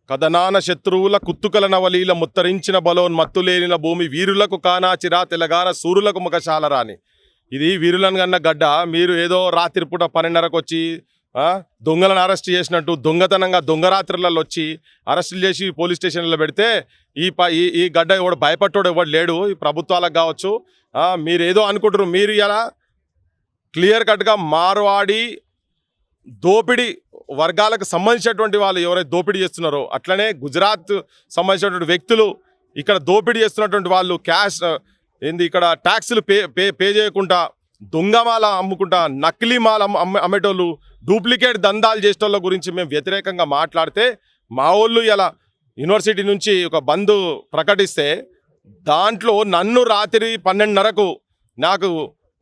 కథనాన శత్రువుల కుత్తుకల నవలీల ముత్తరించిన బలోన్మత్తులేనిన భూమి వీరులకు కానాచిరా తెలంగాణ సూరులకు ముఖశాలరాని. ఇది వీరులను కన్న గడ్డ. మీరు ఏదో రాత్రిపూట 12:30కు వచ్చి దొంగలను అరెస్ట్ చేసినట్టు దొంగతనంగా దొంగరాత్రులలో వచ్చి అరెస్టులు చేసి పోలీస్ స్టేషన్లో పెడితే ఈ గడ్డ ఎవడు భయపట్టోడు ఎవడు లేడు. ఈ ప్రభుత్వాలకు కావచ్చు. మీరు ఏదో అనుకుంటారు. మీరు ఇలా క్లియర్ కట్గా మార్వాడి దోపిడీ వర్గాలకు సంబంధించినటువంటి వాళ్ళు ఎవరైతే దోపిడీ చేస్తున్నారో, అట్లనే గుజరాత్ సంబంధించినటువంటి వ్యక్తులు ఇక్కడ దోపిడీ చేస్తున్నటువంటి వాళ్ళు క్యాష్ ఇక్కడ ట్యాక్సులు పే చేయకుండా దొంగమాల అమ్ముకుంటా నకిలీ మాల అమ్మేటోళ్ళు డూప్లికేట్ దందాలు చేసేటోళ్ళ గురించి మేము వ్యతిరేకంగా మాట్లాడితే మా వాళ్ళు ఇలా యూనివర్సిటీ నుంచి ఒక బంద్ ప్రకటిస్తే దాంట్లో నన్ను రాత్రి 12:30కు నాకు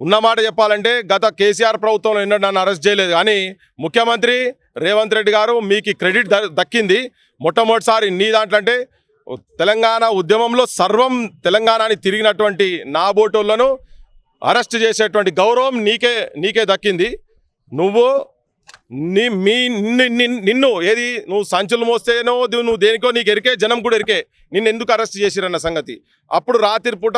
ఉన్నమాట చెప్పాలంటే గత కేసీఆర్ ప్రభుత్వంలో ఎన్నో నన్ను అరెస్ట్ చేయలేదు. కానీ ముఖ్యమంత్రి రేవంత్ రెడ్డి గారు మీకు క్రెడిట్ దక్కింది. మొట్టమొదటిసారి నీ దాంట్లో అంటే తెలంగాణ ఉద్యమంలో సర్వం తెలంగాణని తిరిగినటువంటి నాబోటోళ్లను అరెస్ట్ చేసేటువంటి గౌరవం నీకే దక్కింది. నిన్ను ఏది నువ్వు సంచులు మోస్తేనో నువ్వు దేనికో నీకు ఎరికే, జనం కూడా ఎరికే నిన్ను ఎందుకు అరెస్ట్ చేసిరన్న సంగతి. అప్పుడు రాత్రిపూట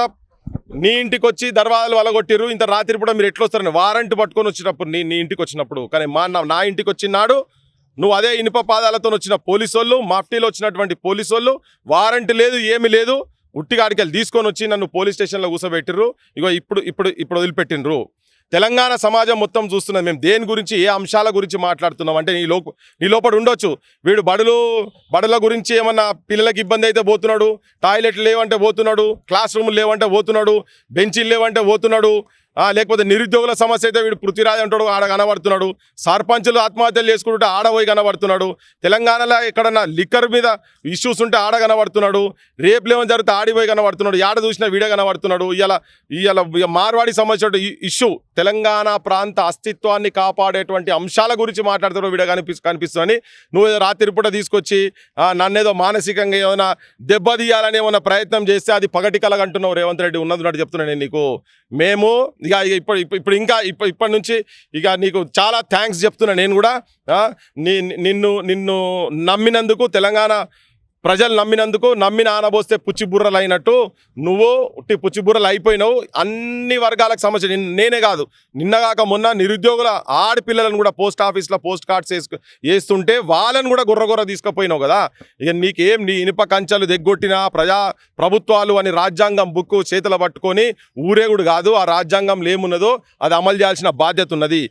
నీ ఇంటికి వచ్చి దర్వాజాలు వలగొట్టిరు. ఇంత రాత్రిపూట మీరు ఎట్లా వస్తారని వారంట్ పట్టుకొని వచ్చినప్పుడు నీ ఇంటికి వచ్చినప్పుడు. కానీ నా ఇంటికి వచ్చినాడు నువ్వు అదే ఇనుప పాదాలతో వచ్చిన పోలీసు వాళ్ళు, మాఫ్టీలో వచ్చినటువంటి పోలీసు వాళ్ళు, వారంట్ లేదు ఏమి లేదు, ఉట్టిగాడికెళ్ళి తీసుకొని వచ్చి నన్ను పోలీస్ స్టేషన్లో కూర్చోబెట్టిర్రు. ఇగో ఇప్పుడు వదిలిపెట్టినరు. తెలంగాణ సమాజం మొత్తం చూస్తున్నది. మేము దేని గురించి ఏ అంశాల గురించి మాట్లాడుతున్నాం అంటే నీ లోపల ఉండొచ్చు. వీడు బడుల గురించి ఏమన్నా పిల్లలకి ఇబ్బంది అయితే పోతున్నాడు, టాయిలెట్లు లేవంటే పోతున్నాడు, క్లాస్ రూములు లేవంటే పోతున్నాడు, బెంచీలు లేవంటే పోతున్నాడు, లేకపోతే నిరుద్యోగుల సమస్య అయితే వీడు పృథ్వీరాజ్ అంటాడు ఆడ కనబడుతున్నాడు, సర్పంచులు ఆత్మహత్యలు చేసుకుంటుంటే ఆడపోయి కనబడుతున్నాడు, తెలంగాణలో ఎక్కడన్నా లిక్కర్ మీద ఇష్యూస్ ఉంటే ఆడ కనబడుతున్నాడు, రేపులు ఏమైనా జరిగితే ఆడిపోయి కనబడుతున్నాడు, ఆడ చూసినా వీడే కనబడుతున్నాడు. ఇవాళ మార్వాడి సంబంధించిన ఇష్యూ తెలంగాణ ప్రాంత అస్తిత్వాన్ని కాపాడేటువంటి అంశాల గురించి మాట్లాడుతున్నాడు వీడే కనిపిస్తుందని నువ్వు రాత్రిపూట తీసుకొచ్చి నన్నేదో మానసికంగా ఏమైనా దెబ్బతీయాలని ఏమైనా ప్రయత్నం చేస్తే అది పగటి కలగంటున్నావు రేవంత్ రెడ్డి. ఉన్నది చెప్తున్నాను నేను నీకు. మేము ఇప్పటి నుంచి నీకు చాలా థ్యాంక్స్ చెప్తున్నా. నేను కూడా నిన్ను నమ్మినందుకు, తెలంగాణ ప్రజలు నమ్మినందుకు, నమ్మిన ఆనబోస్తే పుచ్చిబుర్రలు అయినట్టు నువ్వు పుచ్చిబుర్రలు అయిపోయినావు. అన్ని వర్గాలకు సంబంధించి నేనే కాదు, నిన్నగాక మొన్న నిరుద్యోగుల ఆడపిల్లలను కూడా పోస్ట్ ఆఫీస్లో పోస్ట్ కార్డ్స్ వేస్తుంటే వాళ్ళని కూడా గుర్రగుర్ర తీసుకుపోయినావు కదా. ఇక నీకేం నీ ఇనుప కంచెలు దిగ్గొట్టిన ప్రభుత్వాలు అని రాజ్యాంగం బుక్కు చేతులు పట్టుకొని ఊరేగుడు కాదు. ఆ రాజ్యాంగంలో ఏమున్నదో అది అమలు చేయాల్సిన బాధ్యత ఉన్నది.